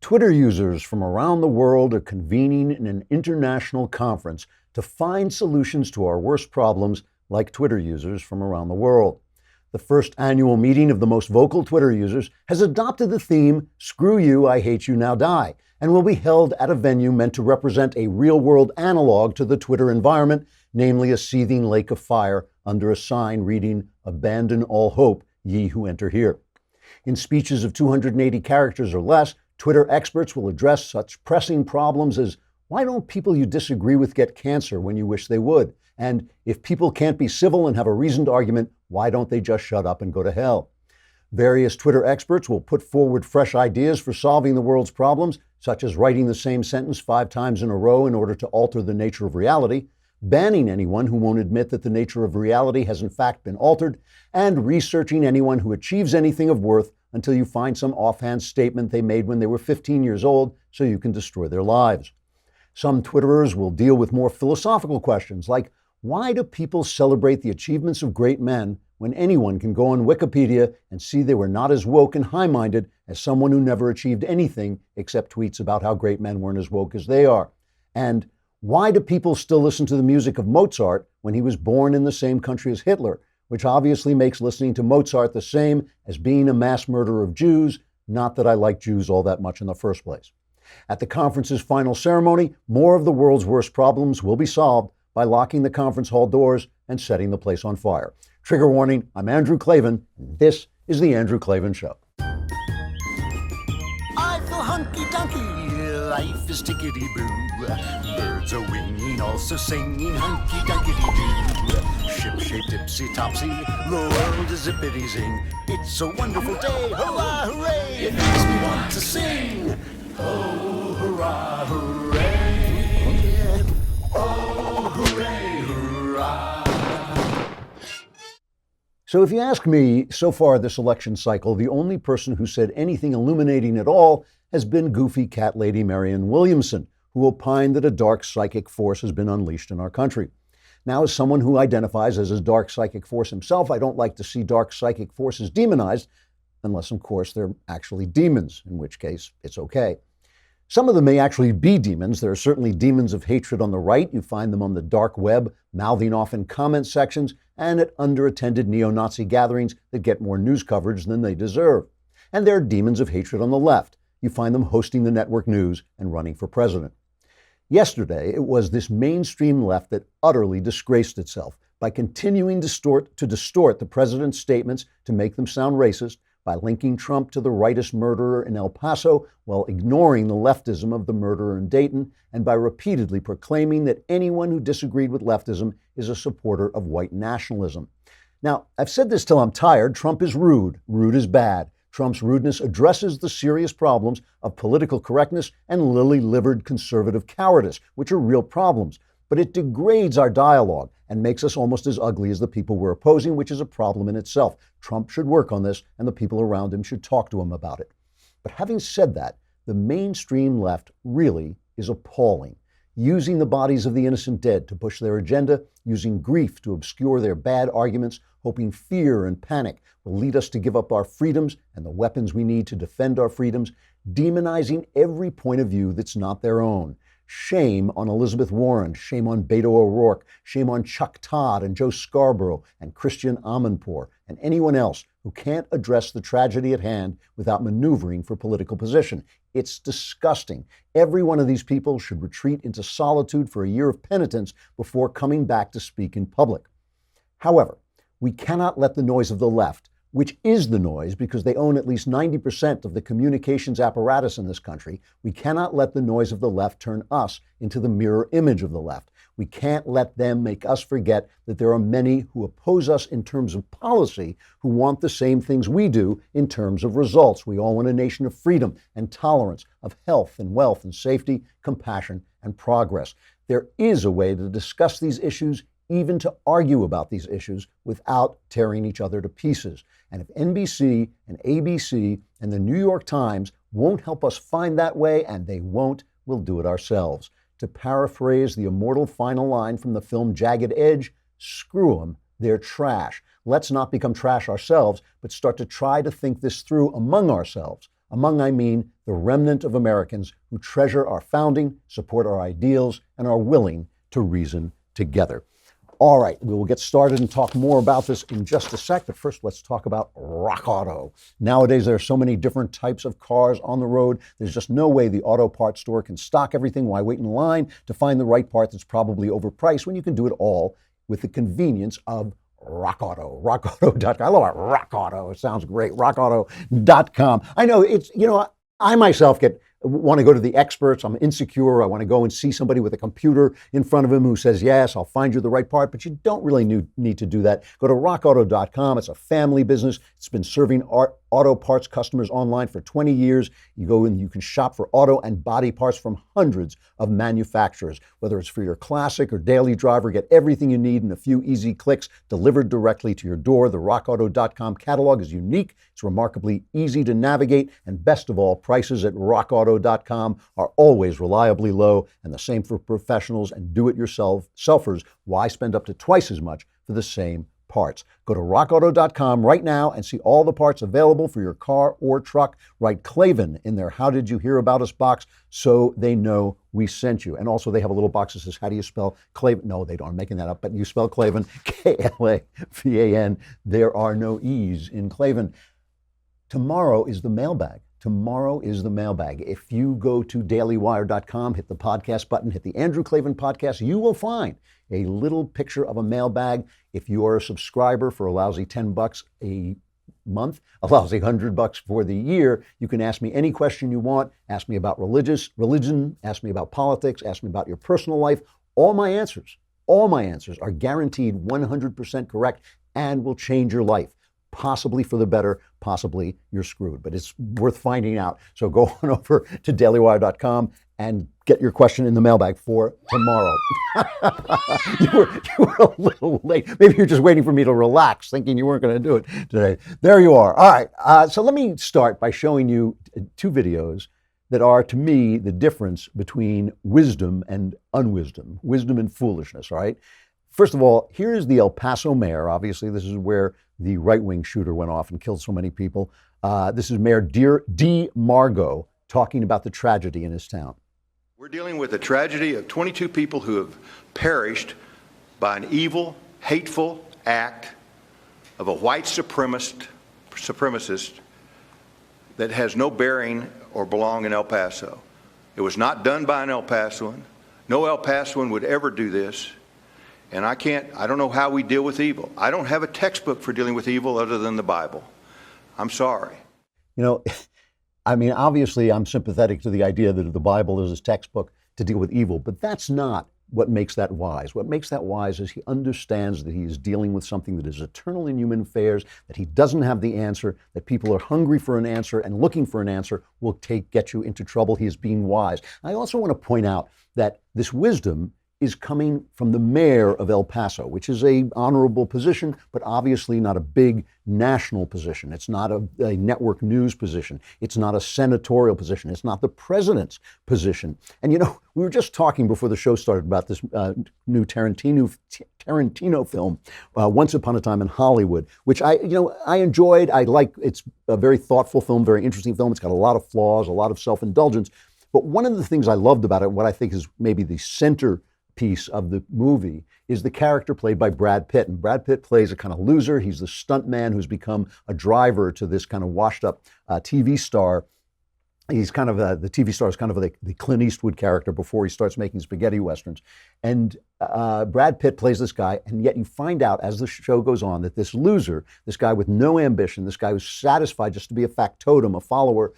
Twitter users from around the world are convening in an international conference to find solutions to our worst problems, like Twitter users from around the world. The first annual meeting of the most vocal Twitter users has adopted the theme, "Screw you, I hate you, now die," and will be held at a venue meant to represent a real-world analog to the Twitter environment, namely a seething lake of fire under a sign reading, "Abandon all hope, ye who enter here." In speeches of 280 characters or less, Twitter experts will address such pressing problems as, why don't people you disagree with get cancer when you wish they would? And if people can't be civil and have a reasoned argument, why don't they just shut up and go to hell? Various Twitter experts will put forward fresh ideas for solving the world's problems, such as writing the same sentence 5 times in a row in order to alter the nature of reality, banning anyone who won't admit that the nature of reality has in fact been altered, and researching anyone who achieves anything of worth until you find some offhand statement they made when they were 15 years old so you can destroy their lives. Some Twitterers will deal with more philosophical questions like, why do people celebrate the achievements of great men when anyone can go on Wikipedia and see they were not as woke and high-minded as someone who never achieved anything except tweets about how great men weren't as woke as they are? And why do people still listen to the music of Mozart when he was born in the same country as Hitler, which obviously makes listening to Mozart the same as being a mass murderer of Jews, not that I like Jews all that much in the first place. At the conference's final ceremony, more of the world's worst problems will be solved by locking the conference hall doors and setting the place on fire. Trigger warning, I'm Andrew Klavan, and this is The Andrew Klavan Show. I feel hunky-dunky, life is tickety-boo. Birds are winging, also singing hunky-dunky-doo. Ship-shaped, ipsy-topsy, the world is zippity-zing. It's a wonderful day, hurrah, hooray! It makes me want to sing. Oh, hurrah, hooray! Oh, hooray, hurrah! So if you ask me, so far this election cycle, the only person who said anything illuminating at all has been goofy cat lady Marianne Williamson, who opined that a dark psychic force has been unleashed in our country. Now, as someone who identifies as a dark psychic force himself, I don't like to see dark psychic forces demonized, unless, of course, they're actually demons, in which case it's okay. Some of them may actually be demons. There are certainly demons of hatred on the right. You find them on the dark web, mouthing off in comment sections, and at underattended neo-Nazi gatherings that get more news coverage than they deserve. And there are demons of hatred on the left. You find them hosting the network news and running for president. Yesterday, it was this mainstream left that utterly disgraced itself by continuing to distort the president's statements to make them sound racist, by linking Trump to the rightest murderer in El Paso while ignoring the leftism of the murderer in Dayton, and by repeatedly proclaiming that anyone who disagreed with leftism is a supporter of white nationalism. Now, I've said this till I'm tired. Trump is rude. Rude is bad. Trump's rudeness addresses the serious problems of political correctness and lily-livered conservative cowardice, which are real problems. But it degrades our dialogue and makes us almost as ugly as the people we're opposing, which is a problem in itself. Trump should work on this, and the people around him should talk to him about it. But having said that, the mainstream left really is appalling, using the bodies of the innocent dead to push their agenda, using grief to obscure their bad arguments, hoping fear and panic will lead us to give up our freedoms and the weapons we need to defend our freedoms, demonizing every point of view that's not their own. Shame on Elizabeth Warren, shame on Beto O'Rourke, shame on Chuck Todd and Joe Scarborough and Christian Amanpour and anyone else who can't address the tragedy at hand without maneuvering for political position. It's disgusting. Every one of these people should retreat into solitude for a year of penitence before coming back to speak in public. However, we cannot let the noise of the left, which is the noise because they own at least 90% of the communications apparatus in this country, we cannot let the noise of the left turn us into the mirror image of the left. We can't let them make us forget that there are many who oppose us in terms of policy who want the same things we do in terms of results. We all want a nation of freedom and tolerance, of health and wealth and safety, compassion and progress. There is a way to discuss these issues, even to argue about these issues without tearing each other to pieces. And if NBC and ABC and the New York Times won't help us find that way, and they won't, we'll do it ourselves. To paraphrase the immortal final line from the film Jagged Edge, screw them, they're trash. Let's not become trash ourselves, but start to try to think this through among ourselves. Among, I mean, the remnant of Americans who treasure our founding, support our ideals, and are willing to reason together. All right, we will get started and talk more about this in just a sec, but first let's talk about Rock Auto. Nowadays, there are so many different types of cars on the road. There's just no way the auto parts store can stock everything. Why wait in line to find the right part that's probably overpriced when you can do it all with the convenience of Rock Auto, rockauto.com. I love Rock Auto. It sounds great. rockauto.com. I know I myself want to go to the experts. I'm insecure. I want to go and see somebody with a computer in front of him who says, yes, I'll find you the right part, but you don't really need to do that. Go to rockauto.com. It's a family business. It's been serving auto parts customers online for 20 years. You go and you can shop for auto and body parts from hundreds of manufacturers. Whether it's for your classic or daily driver, get everything you need in a few easy clicks delivered directly to your door. The rockauto.com catalog is unique. It's remarkably easy to navigate, and best of all, prices at rockauto.com are always reliably low, and the same for professionals and do-it-yourselfers. Why spend up to twice as much for the same parts? Go to rockauto.com right now and see all the parts available for your car or truck. Write Klavan in their How Did You Hear About Us box so they know we sent you. And also they have a little box that says, how do you spell Klavan? No, they don't. I'm making that up, but you spell Klavan, Klavan. There are no E's in Klavan. Tomorrow is the mailbag. Tomorrow is the mailbag. If you go to dailywire.com, hit the podcast button, hit the Andrew Klavan podcast, you will find a little picture of a mailbag. If you are a subscriber for a lousy $10 a month, a lousy $100 for the year, you can ask me any question you want. Ask me about religion, ask me about politics, ask me about your personal life. All my answers are guaranteed 100% correct and will change your life. Possibly for the better, possibly you're screwed, but it's worth finding out. So go on over to dailywire.com and get your question in the mailbag for tomorrow. You were a little late. Maybe you're just waiting for me to relax, thinking you weren't going to do it today. There you are. All right. So let me start by showing you two videos that are, to me, the difference between wisdom and unwisdom, wisdom and foolishness. All right. First of all, here is the El Paso mayor. Obviously, this is where the right-wing shooter went off and killed so many people. This is Mayor D. Margo talking about the tragedy in his town. We're dealing with a tragedy of 22 people who have perished by an evil, hateful act of a white supremacist that has no bearing or belong in El Paso. It was not done by an El Pasoan. No El Pasoan would ever do this. And I don't know how we deal with evil. I don't have a textbook for dealing with evil other than the Bible. I'm sorry. Obviously I'm sympathetic to the idea that the Bible is a textbook to deal with evil, but that's not what makes that wise. What makes that wise is he understands that he is dealing with something that is eternal in human affairs, that he doesn't have the answer, that people are hungry for an answer and looking for an answer will get you into trouble. He is being wise. I also want to point out that this wisdom is coming from the mayor of El Paso, which is an honorable position, but obviously not a big national position. It's not a network news position. It's not a senatorial position. It's not the president's position. And we were just talking before the show started about this new Tarantino film, Once Upon a Time in Hollywood, which I enjoyed. I like. It's a very thoughtful film, very interesting film. It's got a lot of flaws, a lot of self-indulgence. But one of the things I loved about it, what I think is maybe the center piece of the movie, is the character played by Brad Pitt. And Brad Pitt plays a kind of loser. He's the stunt man who's become a driver to this kind of washed up TV star. He's kind of the TV star is kind of the Clint Eastwood character before he starts making spaghetti westerns. And Brad Pitt plays this guy, and yet you find out as the show goes on that this loser, this guy with no ambition, this guy who's satisfied just to be a factotum, a follower,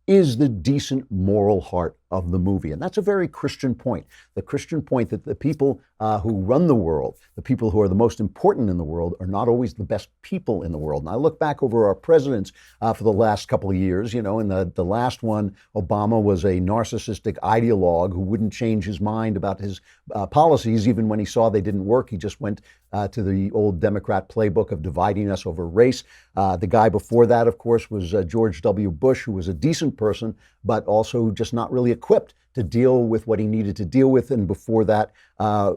is the decent moral heart of the movie. And that's a very Christian point. The Christian point that the people who run the world, the people who are the most important in the world, are not always the best people in the world. And I look back over our presidents for the last couple of years, in the last one, Obama was a narcissistic ideologue who wouldn't change his mind about his policies. Even when he saw they didn't work, he just went to the old Democrat playbook of dividing us over race. The guy before that, of course, was George W. Bush, who was a decent person, but also just not really equipped to deal with what he needed to deal with. And before that,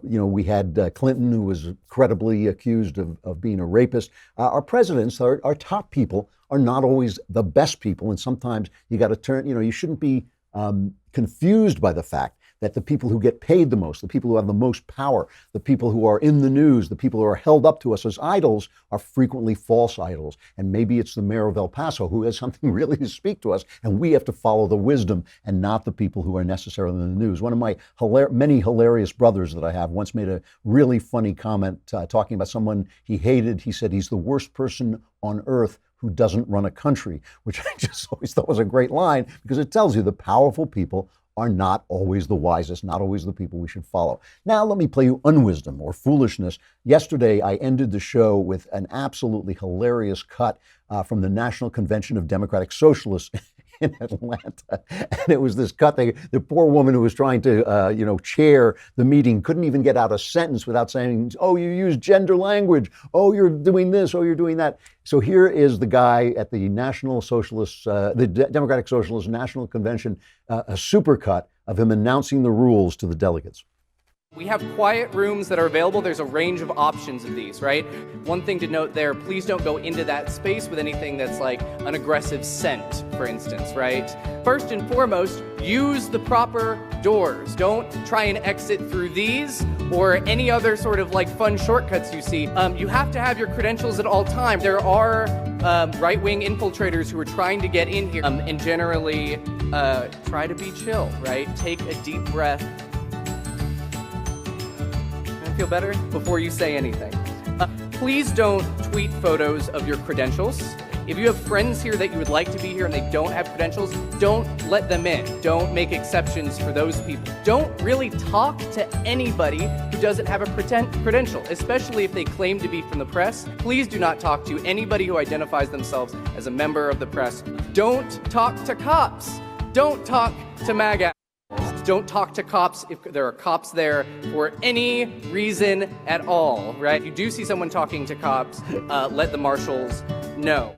we had Clinton, who was credibly accused of being a rapist. Our presidents, our top people, are not always the best people. And sometimes you got to turn, you shouldn't be confused by the fact that the people who get paid the most, the people who have the most power, the people who are in the news, the people who are held up to us as idols are frequently false idols. And maybe it's the mayor of El Paso who has something really to speak to us, and we have to follow the wisdom and not the people who are necessarily in the news. One of my many hilarious brothers that I have once made a really funny comment talking about someone he hated. He said he's the worst person on earth who doesn't run a country, which I just always thought was a great line, because it tells you the powerful people are not always the wisest, not always the people we should follow. Now let me play you unwisdom or foolishness. Yesterday, I ended the show with an absolutely hilarious cut from the National Convention of Democratic Socialists in Atlanta. And it was this cut. The poor woman who was trying to, chair the meeting couldn't even get out a sentence without saying, oh, you use gender language. Oh, you're doing this. Oh, you're doing that. So here is the guy at the National Socialists, the Democratic Socialists National Convention, a supercut of him announcing the rules to the delegates. We have quiet rooms that are available. There's a range of options of these, right? One thing to note there, please don't go into that space with anything that's like an aggressive scent, for instance, right? First and foremost, use the proper doors. Don't try and exit through these or any other sort of like fun shortcuts you see. You have to have your credentials at all times. There are right-wing infiltrators who are trying to get in here and generally try to be chill, right? Take a deep breath. Feel better before you say anything. Please don't tweet photos of your credentials. If you have friends here that you would like to be here and they don't have credentials, don't let them in. Don't make exceptions for those people. Don't really talk to anybody who doesn't have a credential, especially if they claim to be from the press. Please do not talk to anybody who identifies themselves as a member of the press. Don't talk to cops. Don't talk to MAGA. Don't talk to cops if there are cops there for any reason at all, right? If you do see someone talking to cops, let the marshals know.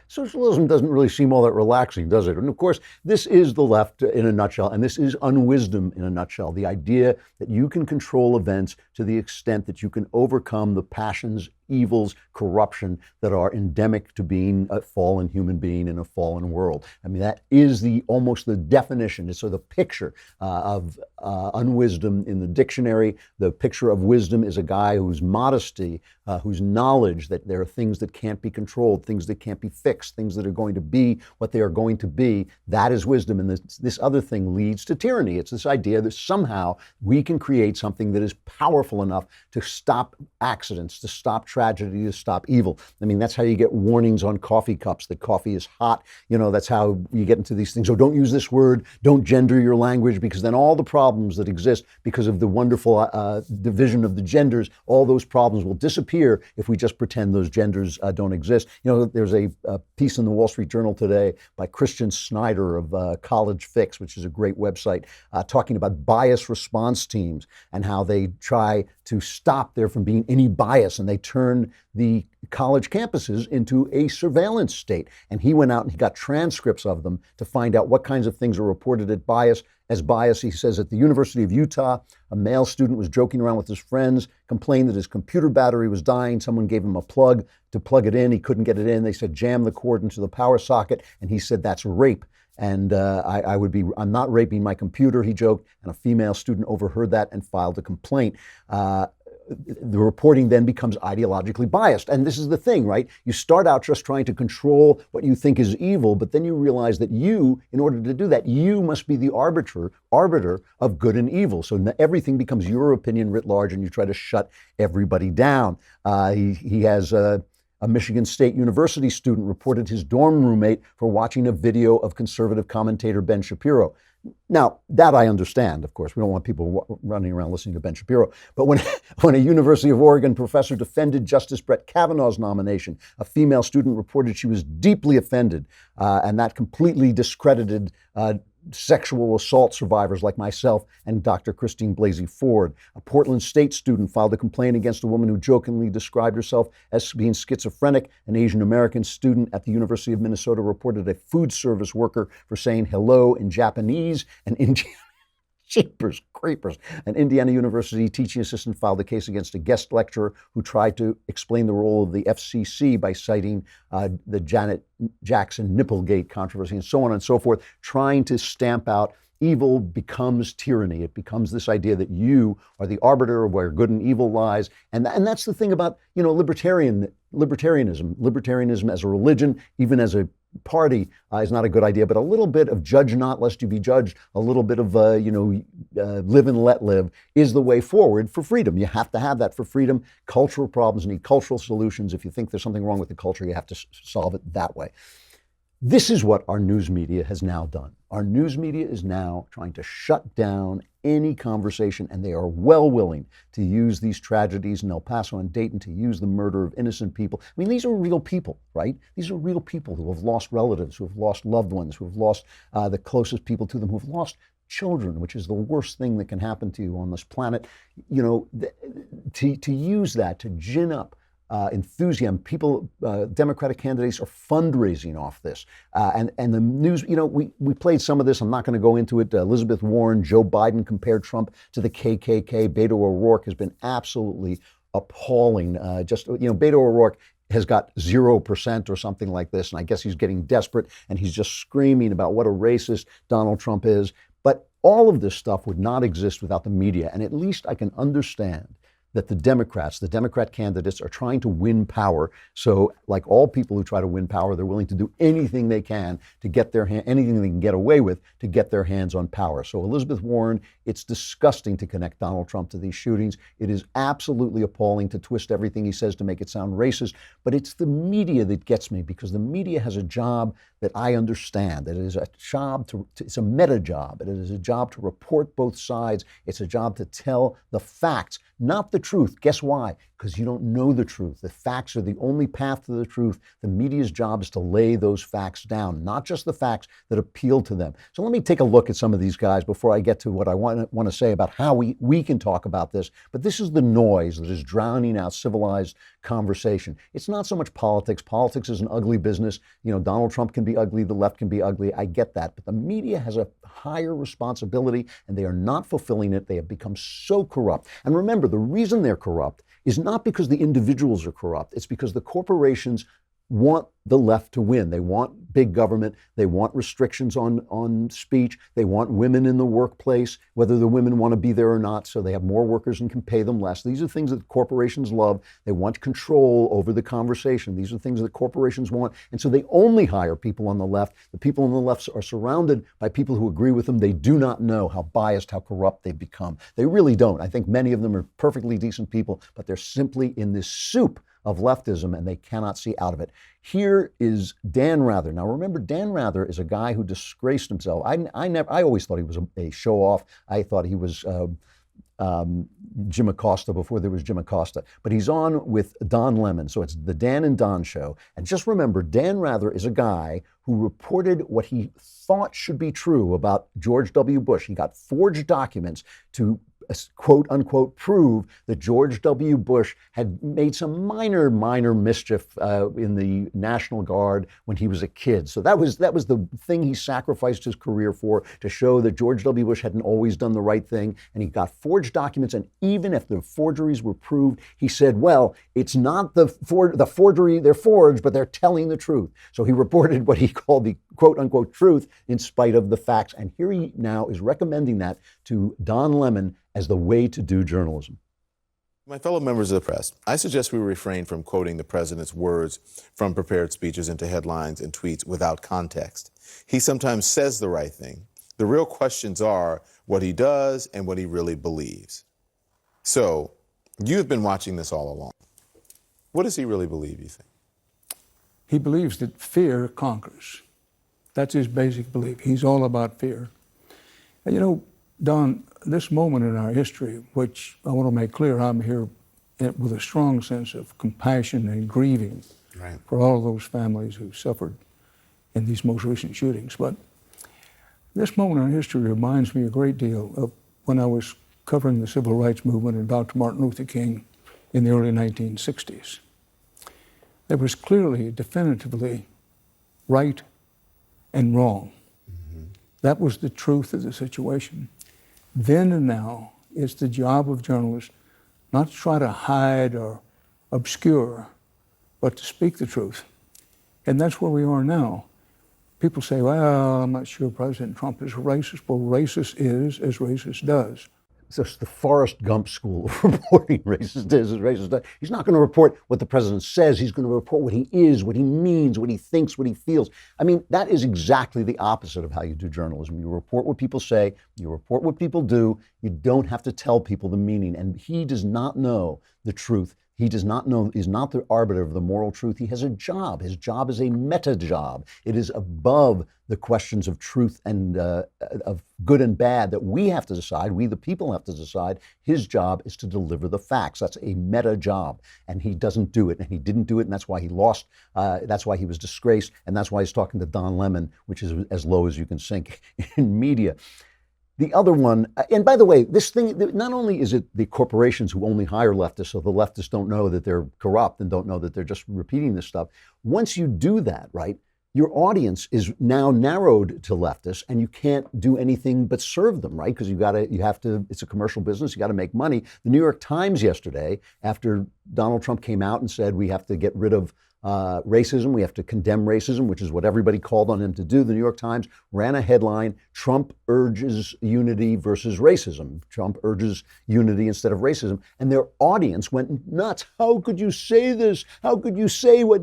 Socialism doesn't really seem all that relaxing, does it? And of course, this is the left in a nutshell, and this is unwisdom in a nutshell. The idea that you can control events to the extent that you can overcome the passions, evils, corruption that are endemic to being a fallen human being in a fallen world. I mean, that is almost the definition. It's the picture of unwisdom in the dictionary. The picture of wisdom is a guy whose modesty, whose knowledge that there are things that can't be controlled, things that can't be fixed, things that are going to be what they are going to be. That is wisdom. And this other thing leads to tyranny. It's this idea that somehow we can create something that is powerful enough to stop accidents, to stop tragedy, to stop evil. I mean, that's how you get warnings on coffee cups that coffee is hot. That's how you get into these things. So don't use this word, don't gender your language, because then all the problems that exist because of the wonderful division of the genders, all those problems will disappear if we just pretend those genders don't exist. There's a piece in the Wall Street Journal today by Christian Snyder of College Fix, which is a great website, talking about bias response teams and how they try to stop there from being any bias, and they turn the college campuses into a surveillance state. And he went out and he got transcripts of them to find out what kinds of things are reported as bias. He says at the University of Utah, a male student was joking around with his friends, complained that his computer battery was dying. Someone gave him a plug to plug it in. He couldn't get it in. They said, jam the cord into the power socket. And he said, that's rape. And I'm not raping my computer, he joked. And a female student overheard that and filed a complaint. The reporting then becomes ideologically biased. And this is the thing, right? You start out just trying to control what you think is evil, but then you realize that in order to do that, you must be the arbiter of good and evil. So everything becomes your opinion writ large, and you try to shut everybody down. He has a Michigan State University student reported his dorm roommate for watching a video of conservative commentator Ben Shapiro. Now, that I understand, of course. We don't want people running around listening to Ben Shapiro. But when a University of Oregon professor defended Justice Brett Kavanaugh's nomination, a female student reported she was deeply offended, and that completely discredited sexual assault survivors like myself and Dr. Christine Blasey Ford. A Portland State student filed a complaint against a woman who jokingly described herself as being schizophrenic. An Asian American student at the University of Minnesota reported a food service worker for saying hello in Japanese and Indian. Jeepers creepers. An Indiana University teaching assistant filed a case against a guest lecturer who tried to explain the role of the FCC by citing the Janet Jackson Nipplegate controversy and so on and so forth, trying to stamp out evil becomes tyranny. It becomes this idea that you are the arbiter of where good and evil lies. And that's the thing about, libertarianism. Libertarianism as a religion, even as a party, is not a good idea. But a little bit of judge not lest you be judged, a little bit of, live and let live is the way forward for freedom. You have to have that for freedom. Cultural problems need cultural solutions. If you think there's something wrong with the culture, you have to solve it that way. This is what our news media has now done. Our news media is now trying to shut down any conversation, and they are well willing to use these tragedies in El Paso and Dayton, to use the murder of innocent people. I mean, these are real people, right? These are real people who have lost relatives, who have lost loved ones, who have lost the closest people to them, who have lost children, which is the worst thing that can happen to you on this planet. To use that to gin up enthusiasm. People, Democratic candidates are fundraising off this. And the news, we played some of this. I'm not going to go into it. Elizabeth Warren, Joe Biden compared Trump to the KKK. Beto O'Rourke has been absolutely appalling. Beto O'Rourke has got 0% or something like this. And I guess he's getting desperate and he's just screaming about what a racist Donald Trump is. But all of this stuff would not exist without the media. And at least I can understand that the Democrat candidates are trying to win power. So like all people who try to win power, they're willing to do anything they can to get anything they can get away with to get their hands on power. So Elizabeth Warren, it's disgusting to connect Donald Trump to these shootings. It is absolutely appalling to twist everything he says to make it sound racist. But it's the media that gets me, because the media has a job that I understand. That it is a job it's a meta job. It is a job to report both sides. It's a job to tell the facts, not the truth. Guess why? Because you don't know the truth. The facts are the only path to the truth. The media's job is to lay those facts down, not just the facts that appeal to them. So let me take a look at some of these guys before I get to what I want to say about how we can talk about this. But this is the noise that is drowning out civilized conversation. It's not so much politics. Politics is an ugly business. Donald Trump can be ugly. The left can be ugly. I get that. But the media has a higher responsibility, and they are not fulfilling it. They have become so corrupt. And remember, the reason they're corrupt is not because the individuals are corrupt. It's because the corporations want the left to win. They want big government. They want restrictions on speech. They want women in the workplace, whether the women want to be there or not, so they have more workers and can pay them less. These are things that corporations love. They want control over the conversation. These are things that corporations want. And so they only hire people on the left. The people on the left are surrounded by people who agree with them. They do not know how biased, how corrupt they've become. They really don't. I think many of them are perfectly decent people, but they're simply in this soup of leftism, and they cannot see out of it. Here is Dan Rather. Now remember, Dan Rather is a guy who disgraced himself. I always thought he was a show-off. I thought he was Jim Acosta before there was Jim Acosta. But he's on with Don Lemon, so it's the Dan and Don show. And just remember, Dan Rather is a guy who reported what he thought should be true about George W. Bush. He got forged documents to quote unquote prove that George W. Bush had made some minor mischief in the National Guard when he was a kid. So that was the thing he sacrificed his career for, to show that George W. Bush hadn't always done the right thing. And he got forged documents. And even if the forgeries were proved, he said, well, it's not the forgery, they're forged, but they're telling the truth. So he reported what he called the quote unquote truth in spite of the facts. And here he now is recommending that to Don Lemon as the way to do journalism. My fellow members of the press, I suggest we refrain from quoting the president's words from prepared speeches into headlines and tweets without context. He sometimes says the right thing. The real questions are what he does and what he really believes. So, you've been watching this all along. What does he really believe, you think? He believes that fear conquers. That's his basic belief. He's all about fear. And Don, this moment in our history, which I want to make clear, I'm here with a strong sense of compassion and grieving for all those families who suffered in these most recent shootings. But this moment in our history reminds me a great deal of when I was covering the civil rights movement and Dr. Martin Luther King in the early 1960s. There was clearly, definitively, right and wrong. Mm-hmm. That was the truth of the situation. Then and now, it's the job of journalists not to try to hide or obscure, but to speak the truth. And that's where we are now. People say, well, I'm not sure President Trump is racist. Well, racist is as racist does. So it's the Forrest Gump school of reporting. Racist is as racist does. He's not going to report what the president says. He's going to report what he is, what he means, what he thinks, what he feels. I mean, that is exactly the opposite of how you do journalism. You report what people say. You report what people do. You don't have to tell people the meaning. And he does not know the truth. He does not know, is not the arbiter of the moral truth. He has a job. His job is a meta job. It is above the questions of truth and of good and bad that we have to decide. We, the people, have to decide. His job is to deliver the facts. That's a meta job. And he doesn't do it. And he didn't do it. And that's why he lost. That's why he was disgraced. And that's why he's talking to Don Lemon, which is as low as you can sink in media. The other one, and by the way, this thing, not only is it the corporations who only hire leftists, so the leftists don't know that they're corrupt and don't know that they're just repeating this stuff. Once you do that, right, your audience is now narrowed to leftists, and you can't do anything but serve them, right? Because it's a commercial business, you got to make money. The New York Times yesterday, after Donald Trump came out and said we have to get rid of racism, we have to condemn racism, which is what everybody called on him to do. The New York Times ran a headline, Trump urges unity versus racism. Trump urges unity instead of racism. And their audience went nuts. How could you say this? How could you say what?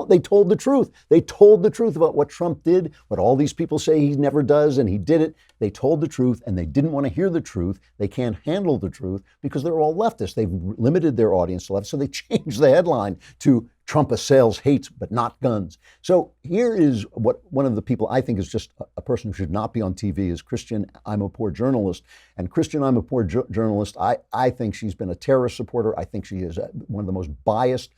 They told the truth. They told the truth about what Trump did, what all these people say he never does, and he did it. They told the truth, and they didn't want to hear the truth. They can't handle the truth because they're all leftists. They've limited their audience to left, so they changed the headline to Trump assails hate, but not guns. So here is what one of the people I think is just a person who should not be on TV is Christian I'm a Poor Journalist. And Christian I'm a Poor Journalist, I think she's been a terrorist supporter. I think she is one of the most biased,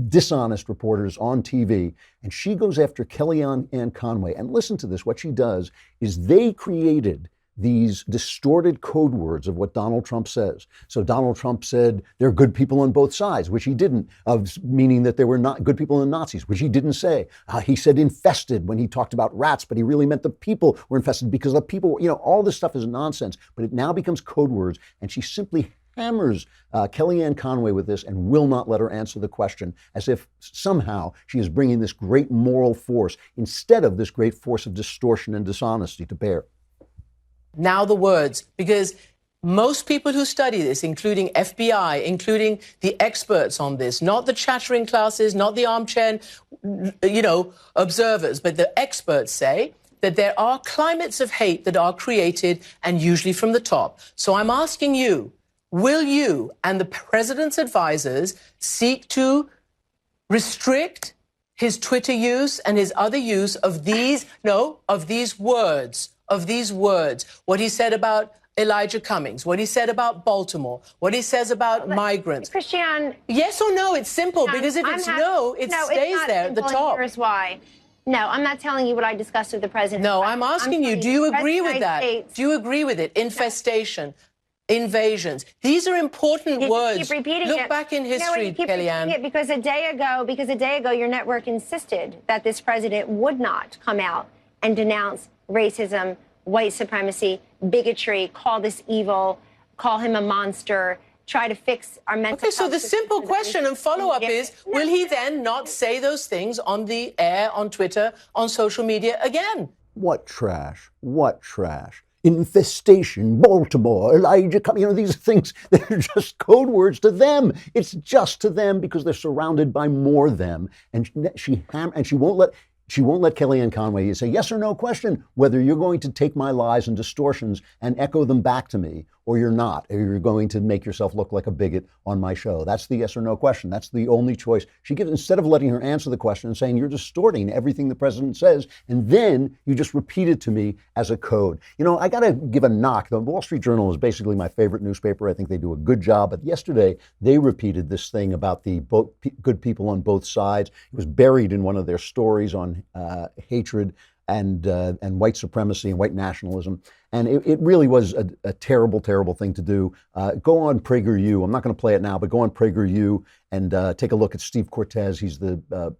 dishonest reporters on TV. And she goes after Kellyanne Conway. And listen to this. What she does is they created these distorted code words of what Donald Trump says. So Donald Trump said there are good people on both sides, which he didn't, meaning that there were not good people and Nazis, which he didn't say. He said infested when he talked about rats, but he really meant the people were infested because the people, all this stuff is nonsense, but it now becomes code words, and she simply hammers Kellyanne Conway with this and will not let her answer the question, as if somehow she is bringing this great moral force instead of this great force of distortion and dishonesty to bear. Now the words, because most people who study this, including FBI, including the experts on this, not the chattering classes, not the armchair, observers, but the experts say that there are climates of hate that are created and usually from the top. So I'm asking you, will you and the president's advisors seek to restrict his Twitter use and his other use of these words? What he said about Elijah Cummings, what he said about Baltimore, what he says about migrants. Christiane. Yes or no? It's simple, because if it's no, it stays there at the top. Here's why. No, I'm not telling you what I discussed with the president. No, I'm asking you, do you agree with that? Do you agree with it? Infestation, invasions. These are important words. Keep repeating Look it. back in history, Kellyanne. It because a day ago, your network insisted that this president would not come out and denounce racism, white supremacy, bigotry, call this evil, call him a monster, try to fix our mental health. Okay, so the simple question and follow-up is, will he then not say those things on the air, on Twitter, on social media again? What trash? What trash? Infestation, Baltimore, Elijah Cummings, these are things that are just code words to them. It's just to them because they're surrounded by more them. And she won't let Kellyanne Conway say yes or no question whether you're going to take my lies and distortions and echo them back to me, or you're not, or you're going to make yourself look like a bigot on my show. That's the yes or no question. That's the only choice she gives. Instead of letting her answer the question and saying you're distorting everything the president says, and then you just repeat it to me as a code. I got to give a knock. The Wall Street Journal is basically my favorite newspaper. I think they do a good job. But yesterday they repeated this thing about the good people on both sides. It was buried in one of their stories on hatred and white supremacy and white nationalism. And it really was a terrible, terrible thing to do. Go on PragerU. I'm not going to play it now, but go on PragerU and take a look at Steve Cortez. He's the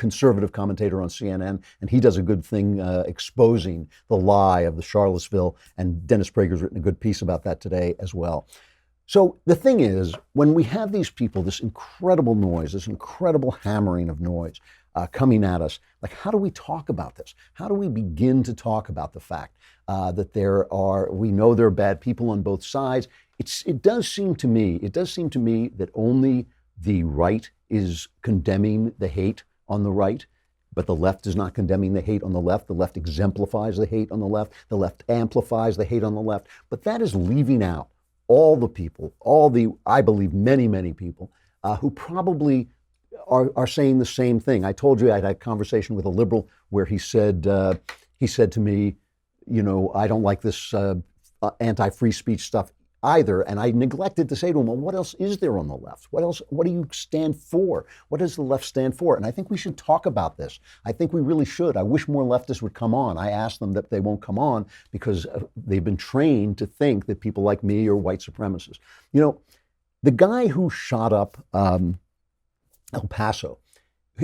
conservative commentator on CNN, and he does a good thing exposing the lie of the Charlottesville, and Dennis Prager's written a good piece about that today as well. So the thing is, when we have these people, this incredible noise, this incredible hammering of noise coming at us, like, how do we talk about this? How do we begin to talk about the fact that we know there are bad people on both sides? It does seem to me that only the right is condemning the hate on the right, but the left is not condemning the hate on the left. The left exemplifies the hate on the left. The left amplifies the hate on the left. But that is leaving out all the people, I believe, many, many people who probably are saying the same thing. I told you I had a conversation with a liberal where he said to me, I don't like this anti-free speech stuff either. And I neglected to say to him, well, what else is there on the left? What do you stand for? What does the left stand for? And I think we should talk about this. I think we really should. I wish more leftists would come on. I asked them that they won't come on because they've been trained to think that people like me are white supremacists. The guy who shot up El Paso,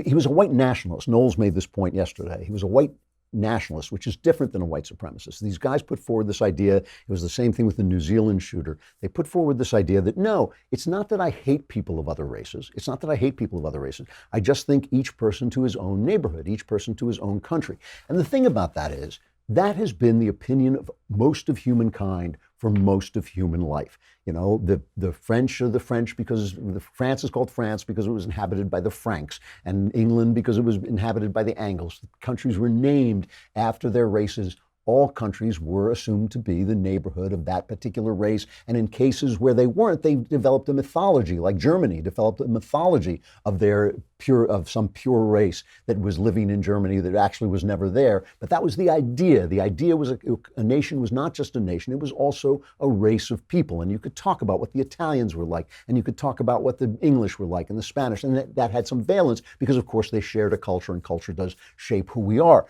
he was a white nationalist. Knowles made this point yesterday. He was a white nationalist, which is different than a white supremacist. These guys put forward this idea. It was the same thing with the New Zealand shooter. They put forward this idea that, no, it's not that I hate people of other races. It's not that I hate people of other races. I just think each person to his own neighborhood, each person to his own country. And the thing about that is, that has been the opinion of most of humankind for most of human life. The French are the French because France is called France because it was inhabited by the Franks, and England because it was inhabited by the Angles. The countries were named after their races. All countries were assumed to be the neighborhood of that particular race. And in cases where they weren't, they developed a mythology, like Germany developed a mythology of some pure race that was living in Germany that actually was never there. But that was the idea. The idea was a nation was not just a nation, it was also a race of people. And you could talk about what the Italians were like, and you could talk about what the English were like, and the Spanish, and that had some valence because, of course, they shared a culture, and culture does shape who we are.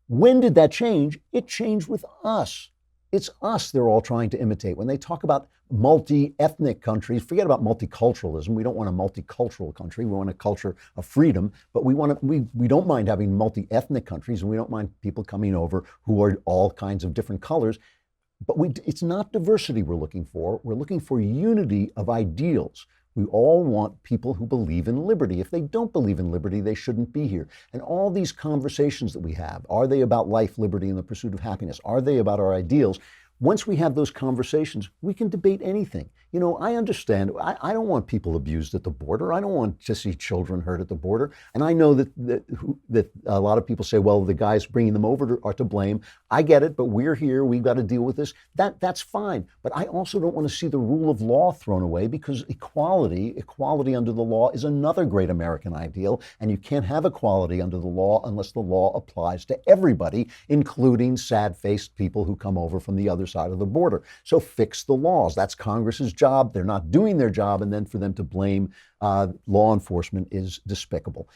When did that change? It changed with us. It's us they're all trying to imitate. When they talk about multi-ethnic countries, forget about multiculturalism. We don't want a multicultural country. We want a culture of freedom. But we don't mind having multi-ethnic countries, and we don't mind people coming over who are all kinds of different colors. But it's not diversity we're looking for. We're looking for unity of ideals. We all want people who believe in liberty. If they don't believe in liberty, they shouldn't be here. And all these conversations that we have, are they about life, liberty, and the pursuit of happiness? Are they about our ideals? Once we have those conversations, we can debate anything. I understand. I don't want people abused at the border. I don't want to see children hurt at the border. And I know that a lot of people say, well, the guys bringing them over are to blame. I get it, but we're here. We've got to deal with this. That's fine. But I also don't want to see the rule of law thrown away, because equality under the law is another great American ideal. And you can't have equality under the law unless the law applies to everybody, including sad-faced people who come over from the other side of the border. So fix the laws. That's Congress's job. They're not doing their job, and then for them to blame law enforcement is despicable.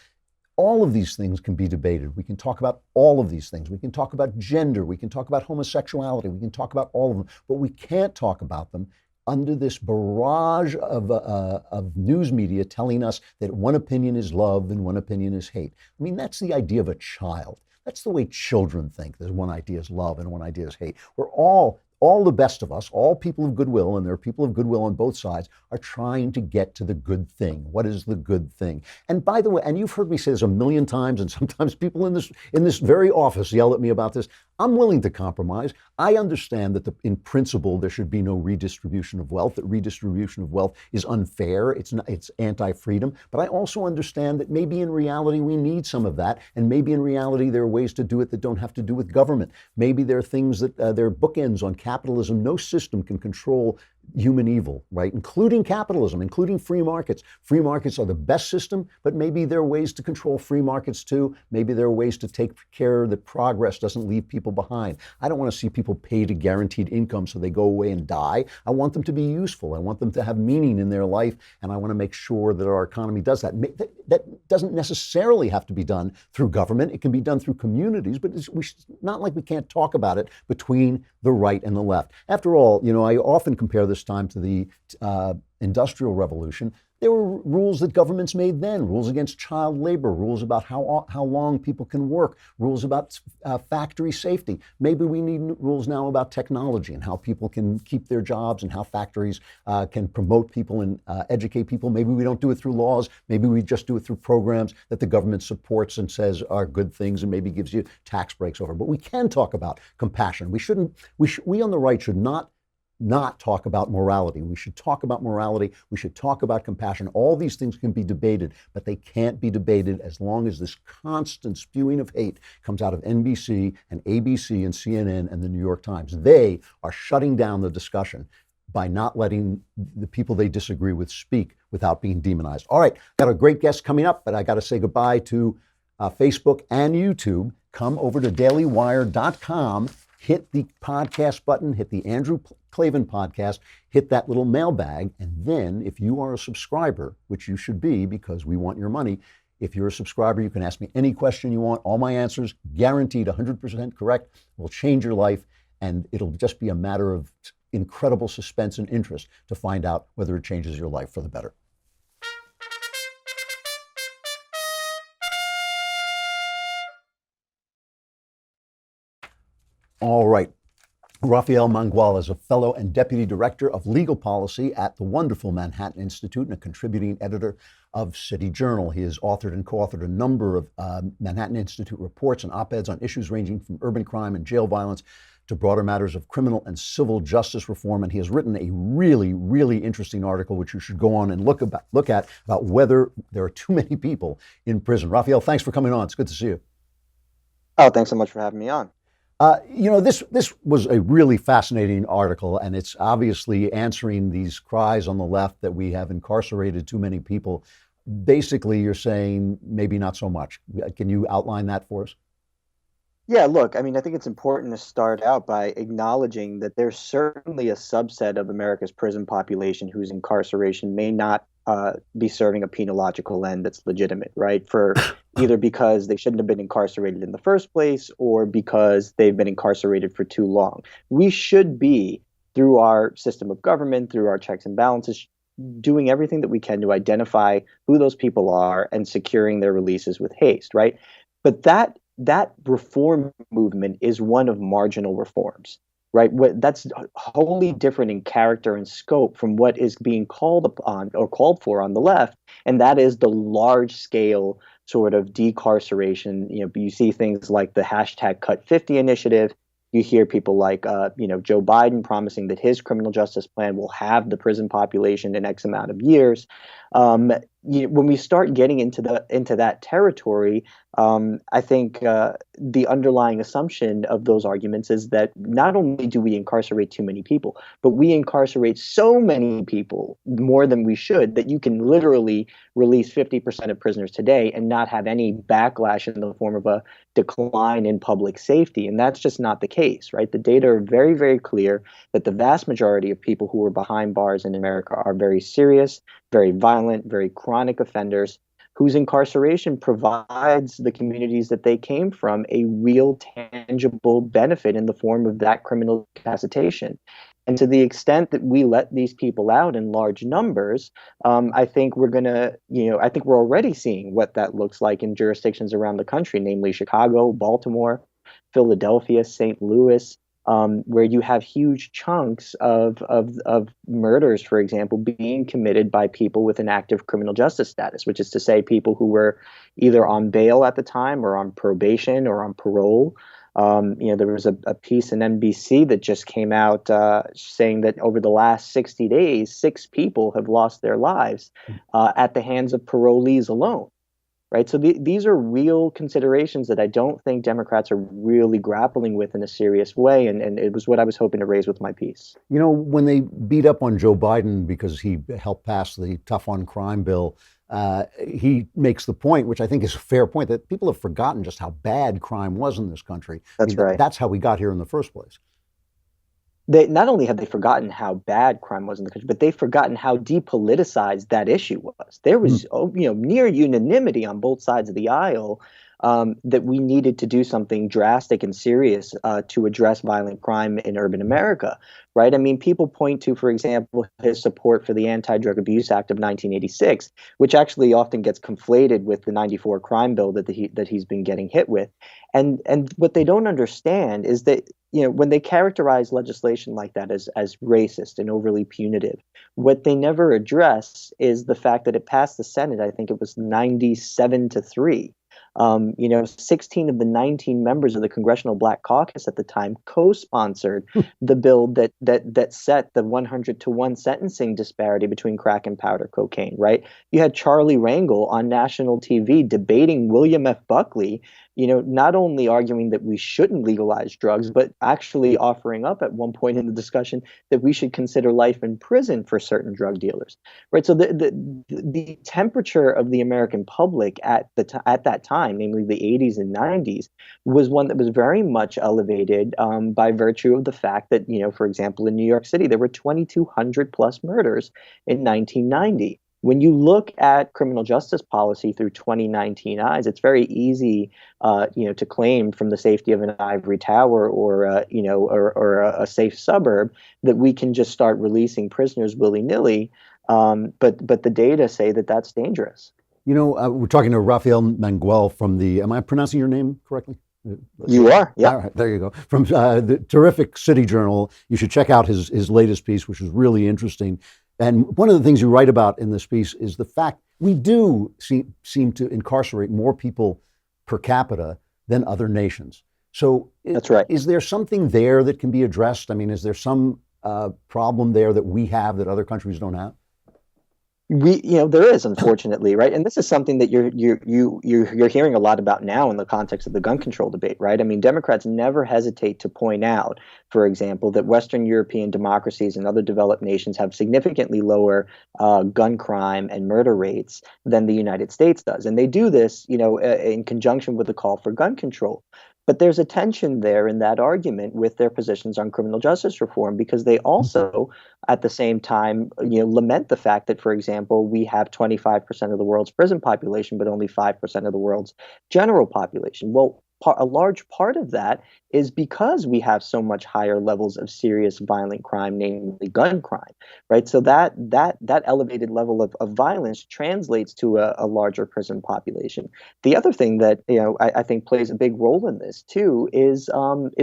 All of these things can be debated. We can talk about all of these things. We can talk about gender. We can talk about homosexuality. We can talk about all of them, but we can't talk about them under this barrage of news media telling us that one opinion is love and one opinion is hate. I mean, that's the idea of a child. That's the way children think. There's one idea is love and one idea is hate. We're all the best of us, all people of goodwill, and there are people of goodwill on both sides, are trying to get to the good thing. What is the good thing? And by the way, and you've heard me say this a million times, and sometimes people in this very office yell at me about this. I'm willing to compromise. I understand that in principle there should be no redistribution of wealth, that redistribution of wealth is unfair, it's anti-freedom, but I also understand that maybe in reality we need some of that, and maybe in reality there are ways to do it that don't have to do with government. Maybe there are things that there are bookends on capitalism. No system can control human evil, right? Including capitalism, including free markets. Free markets are the best system, but maybe there are ways to control free markets too. Maybe there are ways to take care that progress doesn't leave people behind. I don't want to see people paid a guaranteed income so they go away and die. I want them to be useful. I want them to have meaning in their life, and I want to make sure that our economy does that. That doesn't necessarily have to be done through government. It can be done through communities, but it's not like we can't talk about it between the right and the left. After all, I often compare this time to the Industrial Revolution. There were rules that governments made then, rules against child labor, rules about how long people can work, rules about factory safety. Maybe we need rules now about technology and how people can keep their jobs and how factories can promote people and educate people. Maybe we don't do it through laws. Maybe we just do it through programs that the government supports and says are good things and maybe gives you tax breaks over. But we can talk about compassion. We on the right should not talk about morality. We should talk about morality. We should talk about compassion. All these things can be debated, but they can't be debated as long as this constant spewing of hate comes out of NBC and ABC and CNN and the New York Times. They are shutting down the discussion by not letting the people they disagree with speak without being demonized. All right, got a great guest coming up, but I got to say goodbye to Facebook and YouTube. Come over to dailywire.com. Hit the podcast button, hit the Andrew Klavan podcast, hit that little mailbag, and then if you are a subscriber, which you should be because we want your money, if you're a subscriber, you can ask me any question you want. All my answers, guaranteed 100% correct, will change your life, and it'll just be a matter of incredible suspense and interest to find out whether it changes your life for the better. All right. Rafael Mangual is a fellow and deputy director of legal policy at the wonderful Manhattan Institute and a contributing editor of City Journal. He has authored and co-authored a number of Manhattan Institute reports and op-eds on issues ranging from urban crime and jail violence to broader matters of criminal and civil justice reform. And he has written a really, really interesting article, which you should go on and look at about whether there are too many people in prison. Rafael, thanks for coming on. It's good to see you. Oh, thanks so much for having me on. This was a really fascinating article, and it's obviously answering these cries on the left that we have incarcerated too many people. Basically, you're saying maybe not so much. Can you outline that for us? Yeah, look, I mean, I think it's important to start out by acknowledging that there's certainly a subset of America's prison population whose incarceration may not be serving a penological end that's legitimate, right? For either because they shouldn't have been incarcerated in the first place or because they've been incarcerated for too long. We should be, through our system of government, through our checks and balances, doing everything that we can to identify who those people are and securing their releases with haste, right? But that reform movement is one of marginal reforms, right? That's wholly different in character and scope from what is being called upon or called for on the left, and that is the large-scale sort of decarceration. You see things like the hashtag Cut 50 initiative. You hear people like, Joe Biden promising that his criminal justice plan will have the prison population in X amount of years. When we start getting into that territory, I think the underlying assumption of those arguments is that not only do we incarcerate too many people, but we incarcerate so many people, more than we should, that you can literally release 50% of prisoners today and not have any backlash in the form of a decline in public safety. And that's just not the case, right? The data are very, very clear that the vast majority of people who are behind bars in America are very serious, very violent, very chronic offenders whose incarceration provides the communities that they came from a real tangible benefit in the form of that criminal capacitation. And to the extent that we let these people out in large numbers, I think we're already seeing what that looks like in jurisdictions around the country, namely Chicago, Baltimore, Philadelphia, St. Louis, where you have huge chunks of murders, for example, being committed by people with an active criminal justice status, which is to say people who were either on bail at the time or on probation or on parole. There was a piece in NBC that just came out saying that over the last 60 days, 6 people have lost their lives at the hands of parolees alone. Right. So these are real considerations that I don't think Democrats are really grappling with in a serious way. And it was what I was hoping to raise with my piece. When they beat up on Joe Biden because he helped pass the tough on crime bill, he makes the point, which I think is a fair point, that people have forgotten just how bad crime was in this country. That's right. That's how we got here in the first place. They not only have they forgotten how bad crime was in the country, but they've forgotten how depoliticized that issue was. There was, near unanimity on both sides of the aisle that we needed to do something drastic and serious to address violent crime in urban America, right? I mean, people point to, for example, his support for the Anti-Drug Abuse Act of 1986, which actually often gets conflated with the '94 crime bill that he's been getting hit with. And what they don't understand is that, when they characterize legislation like that as racist and overly punitive, what they never address is the fact that it passed the Senate. I think it was 97-3. 16 of the 19 members of the Congressional Black Caucus at the time co-sponsored the bill that set the 100-1 sentencing disparity between crack and powder cocaine. Right? You had Charlie Rangel on national TV debating William F. Buckley, not only arguing that we shouldn't legalize drugs, but actually offering up at one point in the discussion that we should consider life in prison for certain drug dealers. Right? So the temperature of the American public at that time, namely the 80s and 90s, was one that was very much elevated by virtue of the fact that, for example, in New York City, there were 2,200 plus murders in 1990. When you look at criminal justice policy through 2019 eyes, it's very easy, to claim from the safety of an ivory tower or a safe suburb that we can just start releasing prisoners willy-nilly. But the data say that that's dangerous. We're talking to Rafael Manguel from am I pronouncing your name correctly? You are, yeah. All right, there you go. From the terrific City Journal. You should check out his latest piece, which is really interesting. And one of the things you write about in this piece is the fact we do seem to incarcerate more people per capita than other nations. So that's right. Is there something there that can be addressed? I mean, is there some problem there that we have that other countries don't have? There is, unfortunately, right? And this is something that you're hearing a lot about now in the context of the gun control debate, right? I mean, Democrats never hesitate to point out, for example, that Western European democracies and other developed nations have significantly lower gun crime and murder rates than the United States does, and they do this, in conjunction with the call for gun control. But there's a tension there in that argument with their positions on criminal justice reform, because they also, at the same time, lament the fact that, for example, we have 25% of the world's prison population, but only 5% of the world's general population. Well, a large part of that is because we have so much higher levels of serious violent crime, namely gun crime, right? So that elevated level of violence translates to a larger prison population. The other thing that I think plays a big role in this too is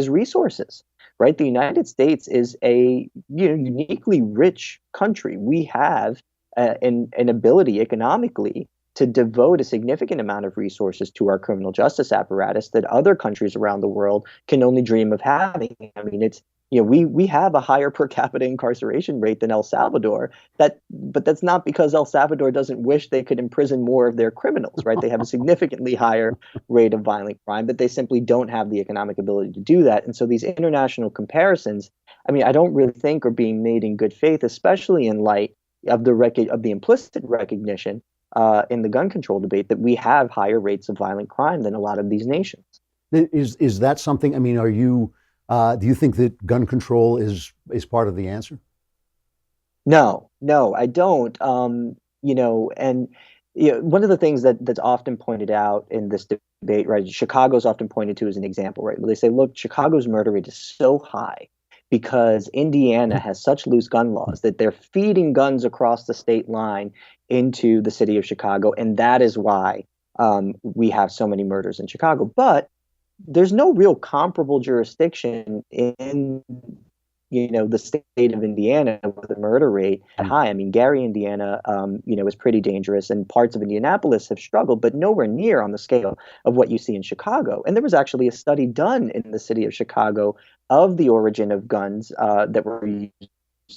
resources, right? The United States is a uniquely rich country. We have an ability economically to devote a significant amount of resources to our criminal justice apparatus that other countries around the world can only dream of having. I mean, it's we have a higher per capita incarceration rate than El Salvador. But that's not because El Salvador doesn't wish they could imprison more of their criminals, right? They have a significantly higher rate of violent crime, but they simply don't have the economic ability to do that. And so these international comparisons, I mean, I don't really think are being made in good faith, especially in light of the implicit recognition in the gun control debate that we have higher rates of violent crime than a lot of these nations. Is that something? I mean, do you think that gun control is part of the answer? No, I don't. And one of the things that's often pointed out in this debate, right? Chicago's often pointed to as an example, right? They say, look, Chicago's murder rate is so high because Indiana has such loose gun laws that they're feeding guns across the state line into the city of Chicago, and that is why we have so many murders in Chicago. But there's no real comparable jurisdiction in the state of Indiana with a murder rate high. I mean, Gary, Indiana, is pretty dangerous, and parts of Indianapolis have struggled, but nowhere near on the scale of what you see in Chicago. And there was actually a study done in the city of Chicago of the origin of guns that were used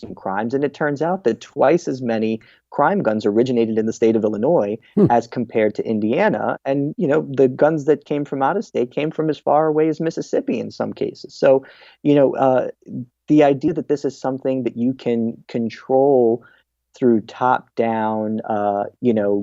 in crimes, and it turns out that twice as many crime guns originated in the state of Illinois as compared to Indiana. And the guns that came from out of state came from as far away as Mississippi in some cases. So the idea that this is something that you can control through top-down,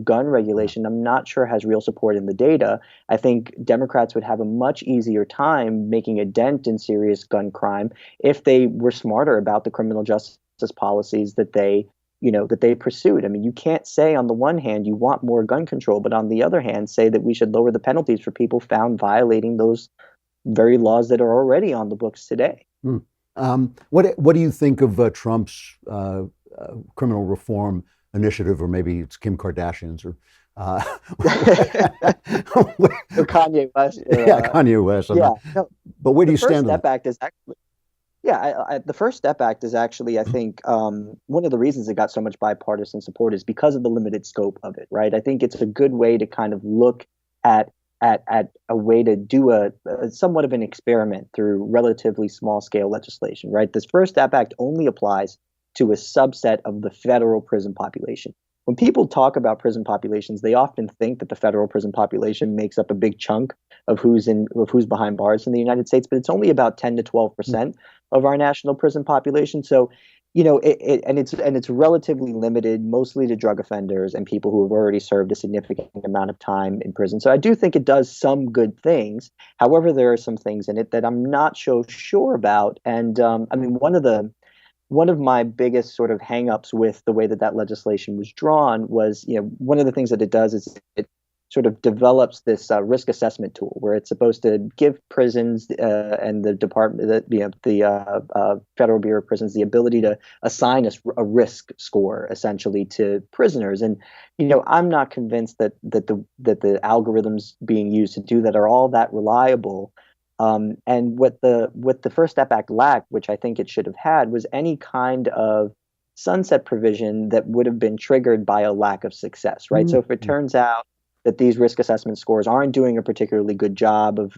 gun regulation, I'm not sure has real support in the data. I think Democrats would have a much easier time making a dent in serious gun crime if they were smarter about the criminal justice policies that they that they pursued. I mean, you can't say on the one hand you want more gun control, but on the other hand say that we should lower the penalties for people found violating those very laws that are already on the books today. What do you think of Trump's criminal reform initiative, or maybe it's Kim Kardashian's, or Kanye West? Kanye West. No, but where do you stand on that? Act is actually, the First Step Act is actually, I think, one of the reasons it got so much bipartisan support is because of the limited scope of it, right? I think it's a good way to kind of look at a way to do a somewhat of an experiment through relatively small scale legislation, right? This First Step Act only applies to a subset of the federal prison population. When people talk about prison populations, they often think that the federal prison population makes up a big chunk of who's behind bars in the United States, but it's only about 10 to 12% of our national prison population. So, it's relatively limited, mostly to drug offenders and people who have already served a significant amount of time in prison. So I do think it does some good things. However, there are some things in it that I'm not so sure about. And one of my biggest sort of hangups with the way that legislation was drawn was, one of the things that it does is it sort of develops this risk assessment tool where it's supposed to give prisons and the department, the Federal Bureau of Prisons, the ability to assign a risk score essentially to prisoners. And I'm not convinced that the algorithms being used to do that are all that reliable. And what the First Step Act lacked, which I think it should have had, was any kind of sunset provision that would have been triggered by a lack of success, right? So if it turns out that these risk assessment scores aren't doing a particularly good job of,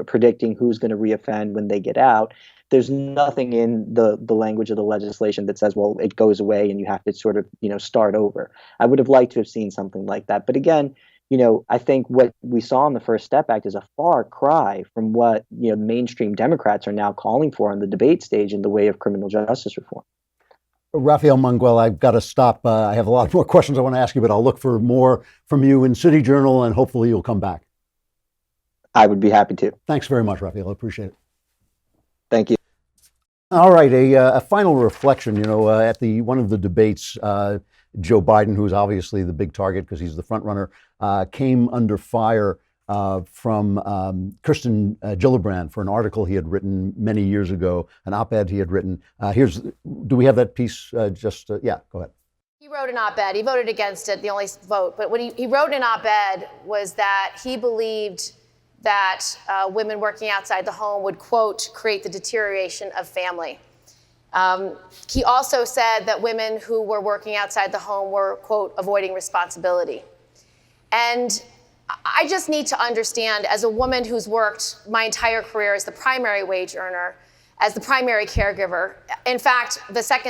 predicting who's going to reoffend when they get out, there's nothing in the language of the legislation that says, well, it goes away and you have to sort of, start over. I would have liked to have seen something like that. But again, I think what we saw in the First Step Act is a far cry from what, mainstream Democrats are now calling for on the debate stage in the way of criminal justice reform. Rafael Manguel, I've got to stop. I have a lot more questions I want to ask you, but I'll look for more from you in City Journal, and hopefully you'll come back. I would be happy to. Thanks very much, Rafael. I appreciate it. Thank you. All right, a final reflection. At one of the debates, Joe Biden, who's obviously the big target because he's the front runner, came under fire from Kirsten Gillibrand for an article he had written many years ago, an op-ed he had written. Do we have that piece? Yeah, go ahead. He wrote an op-ed. He voted against it, the only vote. But what he wrote in an op-ed was that he believed that women working outside the home would, quote, create the deterioration of family. He also said that women who were working outside the home were, quote, avoiding responsibility. And I just need to understand, as a woman who's worked my entire career as the primary wage earner, as the primary caregiver. In fact,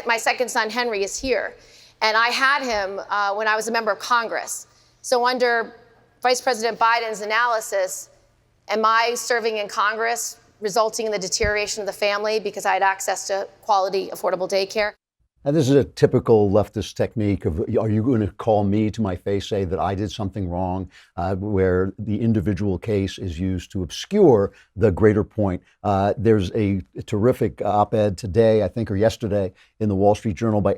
my second son, Henry, is here. And I had him when I was a member of Congress. So under Vice President Biden's analysis, am I serving in Congress resulting in the deterioration of the family because I had access to quality, affordable daycare? And this is a typical leftist technique of, are you going to call me to my face, say that I did something wrong, where the individual case is used to obscure the greater point. There's a terrific op-ed today, I think, or yesterday, in the Wall Street Journal by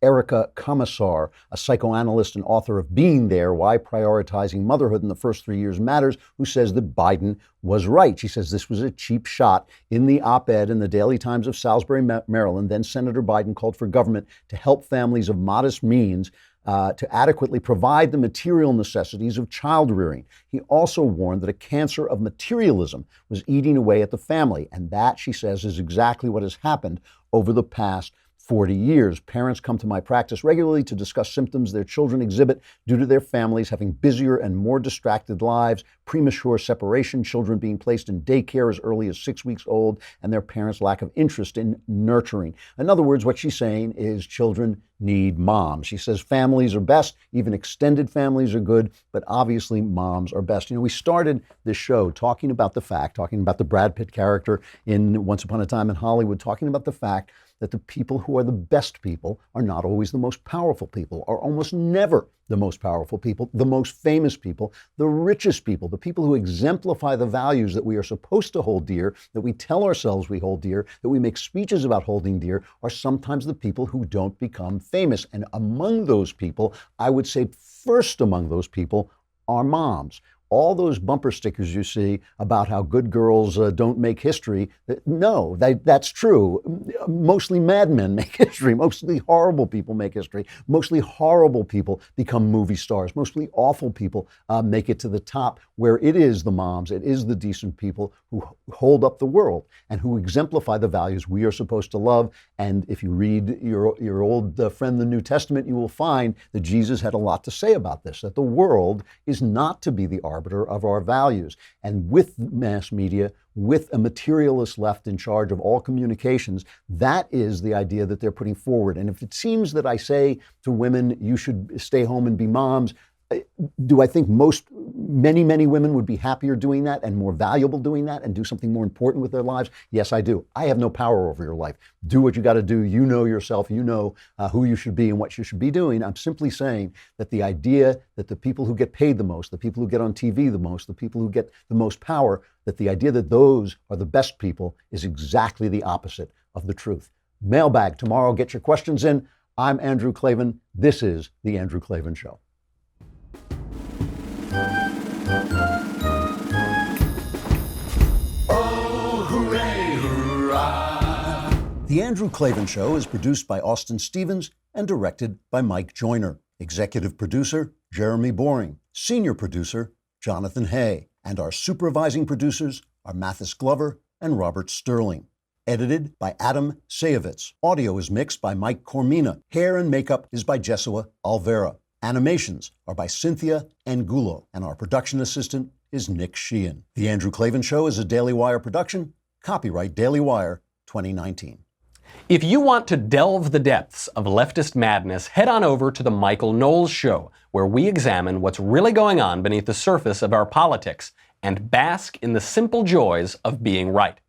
Erica Commissar, a psychoanalyst and author of Being There, Why Prioritizing Motherhood in the First 3 Years Matters, who says that Biden was right. She says this was a cheap shot. In the op-ed in the Daily Times of Salisbury, Maryland, then Senator Biden called for government to help families of modest means to adequately provide the material necessities of child rearing. He also warned that a cancer of materialism was eating away at the family. And that, she says, is exactly what has happened over the past 40 years. Parents come to my practice regularly to discuss symptoms their children exhibit due to their families having busier and more distracted lives, premature separation, children being placed in daycare as early as 6 weeks old, and their parents' lack of interest in nurturing. In other words, what she's saying is children need moms. She says families are best, even extended families are good, but obviously moms are best. We started this show talking about the Brad Pitt character in Once Upon a Time in Hollywood, talking about the fact that the people who are the best people are not always the most powerful people, are almost never the most powerful people, the most famous people, the richest people, the people who exemplify the values that we are supposed to hold dear, that we tell ourselves we hold dear, that we make speeches about holding dear, are sometimes the people who don't become famous. And among those people, I would say first among those people are moms. All those bumper stickers you see about how good girls don't make history, no, that's true. Mostly madmen make history. Mostly horrible people make history. Mostly horrible people become movie stars. Mostly awful people make it to the top, where it is the moms, it is the decent people who hold up the world and who exemplify the values we are supposed to love. And if you read your old friend, the New Testament, you will find that Jesus had a lot to say about this, that the world is not to be the arbiter of our values. And with mass media, with a materialist left in charge of all communications, that is the idea that they're putting forward. And if it seems that I say to women, you should stay home and be moms, do I think many women would be happier doing that and more valuable doing that and do something more important with their lives? Yes, I do. I have no power over your life. Do what you got to do. You know yourself. You know who you should be and what you should be doing. I'm simply saying that the idea that the people who get paid the most, the people who get on TV the most, the people who get the most power, that the idea that those are the best people is exactly the opposite of the truth. Mailbag tomorrow. Get your questions in. I'm Andrew Klavan. This is The Andrew Klavan Show. The Andrew Klavan Show is produced by Austin Stevens and directed by Mike Joyner. Executive producer, Jeremy Boring. Senior producer, Jonathan Hay. And our supervising producers are Mathis Glover and Robert Sterling. Edited by Adam Sayevitz. Audio is mixed by Mike Cormina. Hair and makeup is by Jesua Alvera. Animations are by Cynthia Angulo. And our production assistant is Nick Sheehan. The Andrew Klavan Show is a Daily Wire production. Copyright Daily Wire 2019. If you want to delve the depths of leftist madness, head on over to The Michael Knowles Show, where we examine what's really going on beneath the surface of our politics and bask in the simple joys of being right.